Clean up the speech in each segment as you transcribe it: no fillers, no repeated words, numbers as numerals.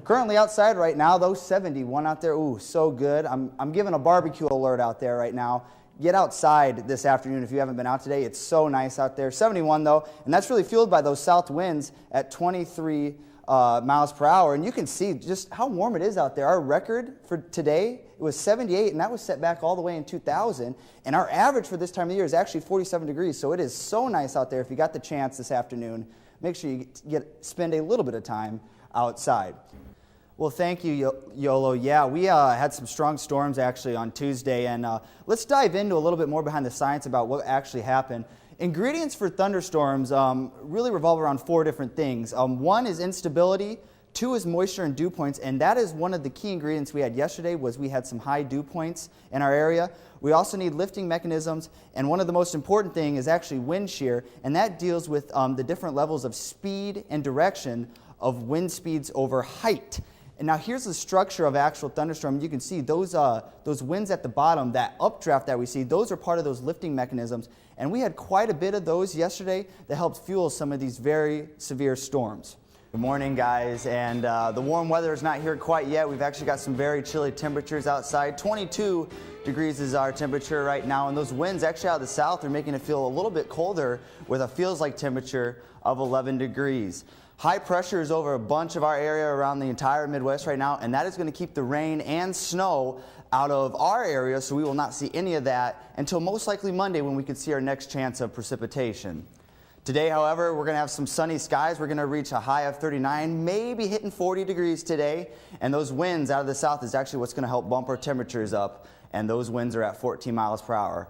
Currently outside right now, though, 71 out there. Ooh, so good. I'm giving a barbecue alert out there right now. Get outside this afternoon if you haven't been out today. It's so nice out there. 71 though, and that's really fueled by those south winds at 23 miles per hour. And you can see just how warm it is out there. Our record for today, it was 78, and that was set back all the way in 2000. And our average for this time of the year is actually 47 degrees. So it is so nice out there. If you got the chance this afternoon, make sure you spend a little bit of time outside. Well, thank you, Yolo. Yeah, we had some strong storms actually on Tuesday, and let's dive into a little bit more behind the science about what actually happened. Ingredients for thunderstorms really revolve around 4 different things. 1 is instability, 2 is moisture and dew points, and that is one of the key ingredients we had yesterday. Was we had some high dew points in our area. We also need lifting mechanisms, and one of the most important thing is actually wind shear, and that deals with the different levels of speed and direction of wind speeds over height. And now here's the structure of actual thunderstorm. You can see those winds at the bottom, that updraft that we see, those are part of those lifting mechanisms. And we had quite a bit of those yesterday that helped fuel some of these very severe storms. Good morning, guys, and the warm weather is not here quite yet. We've actually got some very chilly temperatures outside. 22 degrees is our temperature right now, and those winds actually out of the south are making it feel a little bit colder with a feels-like temperature of 11 degrees. High pressure is over a bunch of our area around the entire Midwest right now, and that is going to keep the rain and snow out of our area, so we will not see any of that until most likely Monday, when we could see our next chance of precipitation. Today, however, we're going to have some sunny skies. We're going to reach a high of 39, maybe hitting 40 degrees today, and those winds out of the south is actually what's going to help bump our temperatures up, and those winds are at 14 miles per hour.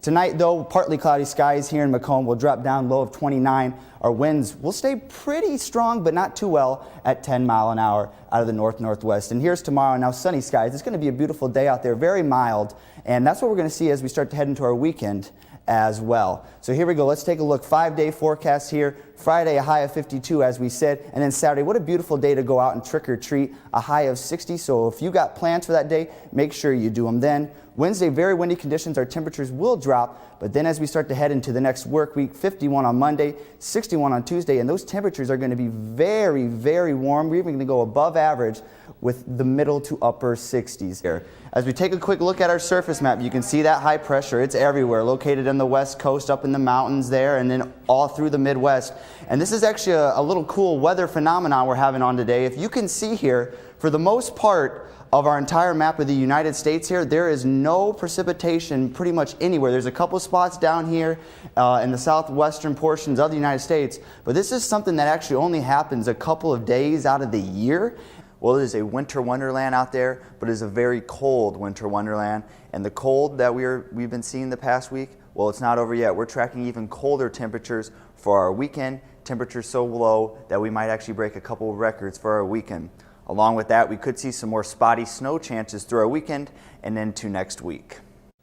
Tonight, though, partly cloudy skies here in Macomb. Will drop down low of 29. Our winds will stay pretty strong, but not too well, at 10 miles an hour out of the north-northwest. And here's tomorrow. Now, sunny skies. It's going to be a beautiful day out there, very mild. And that's what we're going to see as we start to head into our weekend as well. So here we go. Let's take a look. 5-day forecast here. Friday, a high of 52, as we said. And then Saturday, what a beautiful day to go out and trick or treat. A high of 60. So if you got plans for that day, make sure you do them then. Wednesday, very windy conditions. Our temperatures will drop, but then as we start to head into the next work week, 51 on Monday, 61 on Tuesday, and those temperatures are going to be very, very warm. We're even going to go above average with the middle to upper 60s here. As we take a quick look at our surface map, you can see that high pressure. It's everywhere, located on the west coast, up in the mountains there, and then all through the Midwest. And this is actually a little cool weather phenomenon we're having on today. If you can see here, for the most part of our entire map of the United States here, there is no precipitation pretty much anywhere. There's a couple spots down here in the southwestern portions of the United States, but this is something that actually only happens a couple of days out of the year. Well, it is a winter wonderland out there, but it is a very cold winter wonderland. And the cold that we've been seeing the past week, well, it's not over yet. We're tracking even colder temperatures for our weekend, temperatures so low that we might actually break a couple of records for our weekend. Along with that, we could see some more spotty snow chances through our weekend and into next week.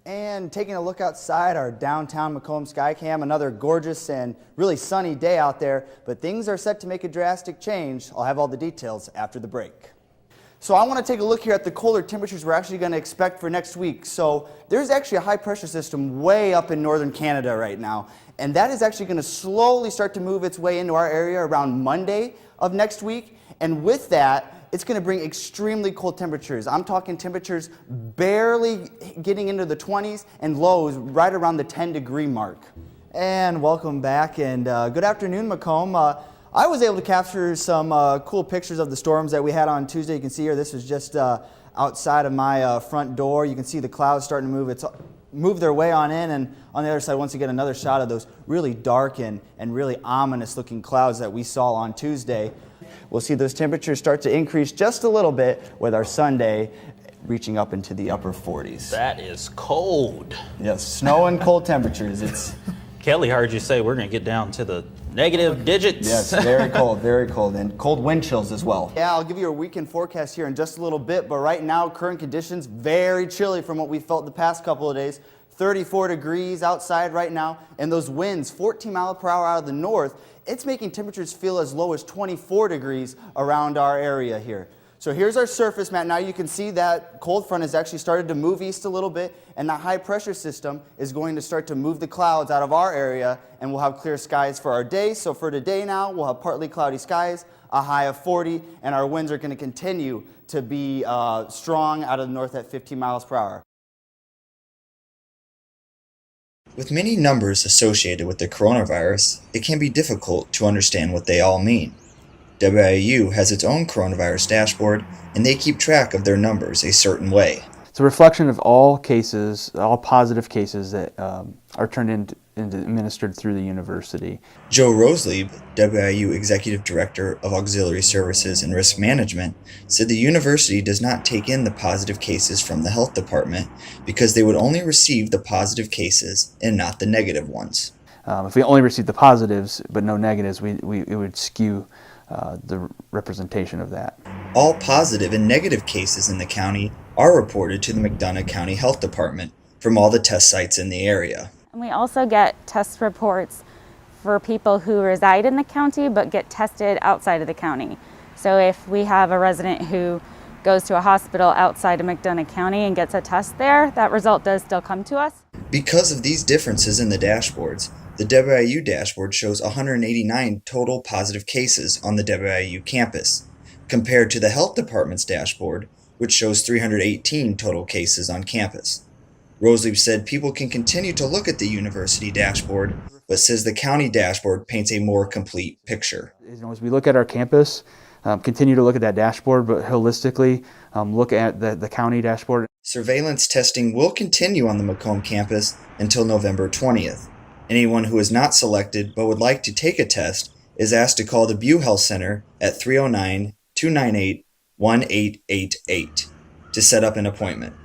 And taking a look outside our downtown Macomb Skycam, another gorgeous and really sunny day out there, but things are set to make a drastic change. I'll have all the details after the break. So I want to take a look here at the colder temperatures we're actually going to expect for next week. So there's actually a high pressure system way up in northern Canada right now, and that is actually going to slowly start to move its way into our area around Monday of next week. And with that, it's going to bring extremely cold temperatures. I'm talking temperatures barely getting into the 20s and lows right around the 10-degree mark. And welcome back, and good afternoon, Macomb. I was able to capture some cool pictures of the storms that we had on Tuesday. You can see here, this is just outside of my front door. You can see the clouds starting to move their way on in, and on the other side, once again, another shot of those really dark and really ominous looking clouds that we saw on Tuesday. We'll see those temperatures start to increase just a little bit with our Sunday reaching up into the upper 40s. That is cold. Yes, snow and cold temperatures. It's Kelly heard you say we're going to get down to the negative digits. Yes, very cold, and cold wind chills as well. Yeah, I'll give you a weekend forecast here in just a little bit, but right now, current conditions, very chilly from what we felt the past couple of days. 34 degrees outside right now, and those winds, 14 miles per hour out of the north, it's making temperatures feel as low as 24 degrees around our area here. So here's our surface map. Now you can see that cold front has actually started to move east a little bit, and that high pressure system is going to start to move the clouds out of our area, and we'll have clear skies for our day. So for today now, we'll have partly cloudy skies, a high of 40, and our winds are going to continue to be strong out of the north at 15 miles per hour. With many numbers associated with the coronavirus, it can be difficult to understand what they all mean. WIU has its own coronavirus dashboard, and they keep track of their numbers a certain way. It's a reflection of all cases, all positive cases that are turned into administered through the university. Joe Roselieb, WIU Executive Director of Auxiliary Services and Risk Management, said the university does not take in the positive cases from the health department because they would only receive the positive cases and not the negative ones. If we only received the positives but no negatives, it would skew the representation of that. All positive and negative cases in the county are reported to the McDonough County Health Department from all the test sites in the area. And we also get test reports for people who reside in the county but get tested outside of the county. So if we have a resident who goes to a hospital outside of McDonough County and gets a test there, that result does still come to us. Because of these differences in the dashboards, the WIU dashboard shows 189 total positive cases on the WIU campus, compared to the health department's dashboard, which shows 318 total cases on campus. Roselieb said people can continue to look at the university dashboard, but says the county dashboard paints a more complete picture. As we look at our campus, continue to look at that dashboard, but holistically look at the county dashboard. Surveillance testing will continue on the Macomb campus until November 20th. Anyone who is not selected but would like to take a test is asked to call the Butte Health Center at 309-298-1888 to set up an appointment.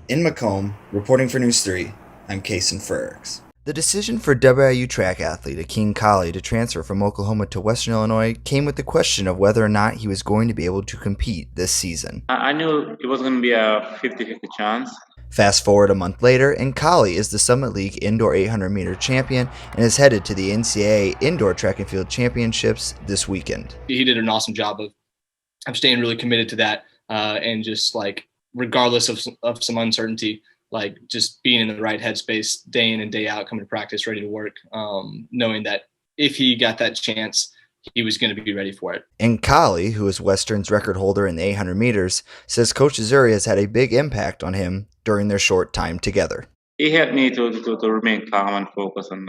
In Macomb, reporting for News 3, I'm Cayson Frerichs. The decision for WIU track athlete Akeem Colley to transfer from Oklahoma to Western Illinois came with the question of whether or not he was going to be able to compete this season. I knew it was going to be a 50-50 chance. Fast forward a month later, and Colley is the Summit League Indoor 800-meter champion and is headed to the NCAA Indoor Track and Field Championships this weekend. He did an awesome job of staying really committed to that and just like regardless of some uncertainty, like just being in the right headspace day in and day out, coming to practice, ready to work, knowing that if he got that chance, he was going to be ready for it. And Colley, who is Western's record holder in the 800 meters, says Coach Azuri has had a big impact on him during their short time together. He helped me to remain calm and focused. And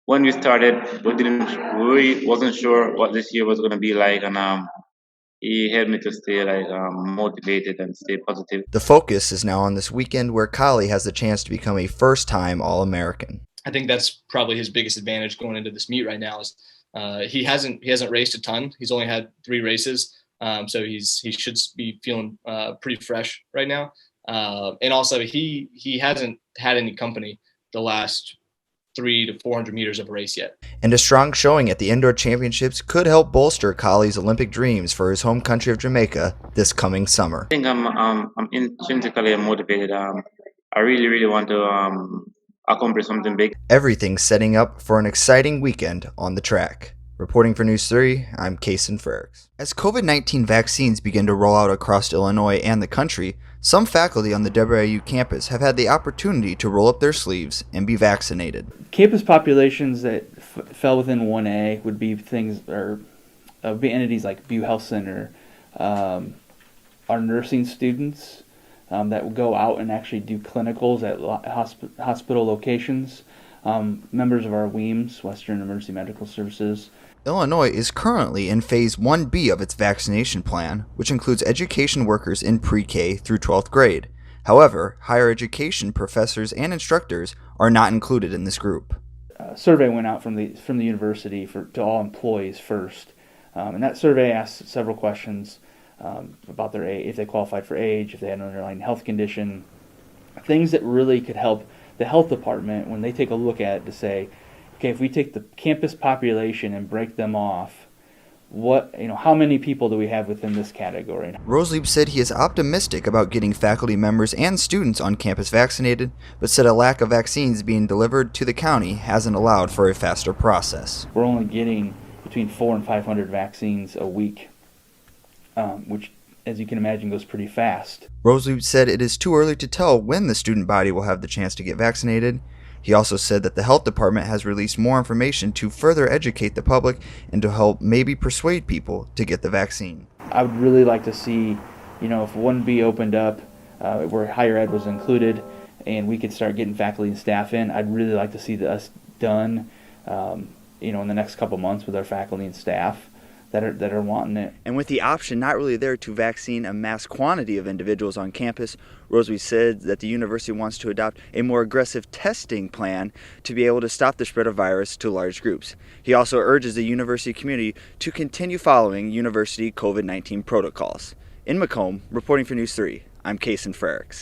when we started, we wasn't sure what this year was going to be like, and he helped me to stay motivated and stay positive. The focus is now on this weekend where Colley has the chance to become a first-time All-American. I think that's probably his biggest advantage going into this meet right now is he hasn't raced a ton. He's only had 3 races, so he should be feeling pretty fresh right now. And also he hasn't had any company the last 300 to 400 meters of a race yet. And a strong showing at the Indoor Championships could help bolster Colley's Olympic dreams for his home country of Jamaica this coming summer. I think I'm intrinsically motivated. I really want to accomplish something big. Everything's setting up for an exciting weekend on the track. Reporting for News 3, I'm Cayson Frerichs. As COVID-19 vaccines begin to roll out across Illinois and the country, some faculty on the WIU campus have had the opportunity to roll up their sleeves and be vaccinated. Campus populations that fell within 1A would be be entities like Butte Health Center, our nursing students that will go out and actually do clinicals at hospital locations, members of our WEAMS, Western Emergency Medical Services. Illinois is currently in Phase 1B of its vaccination plan, which includes education workers in pre-K through 12th grade. However, higher education professors and instructors are not included in this group. A survey went out from the university to all employees first, and that survey asked several questions about their age, if they qualified for age, if they had an underlying health condition, things that really could help the health department when they take a look at it to say, okay, if we take the campus population and break them off, how many people do we have within this category? Roselieb said he is optimistic about getting faculty members and students on campus vaccinated, but said a lack of vaccines being delivered to the county hasn't allowed for a faster process. We're only getting between 400 and 500 vaccines a week, which, as you can imagine, goes pretty fast. Roselieb said it is too early to tell when the student body will have the chance to get vaccinated. He also said that the health department has released more information to further educate the public and to help maybe persuade people to get the vaccine. I would really like to see, if 1B opened up where higher ed was included and we could start getting faculty and staff in. I'd really like to see us done, in the next couple months with our faculty and staff that are wanting it. And with the option not really there to vaccine a mass quantity of individuals on campus, Roseby said that the university wants to adopt a more aggressive testing plan to be able to stop the spread of virus to large groups. He also urges the university community to continue following university COVID-19 protocols. In Macomb, reporting for News 3, I'm Cayson Frerichs.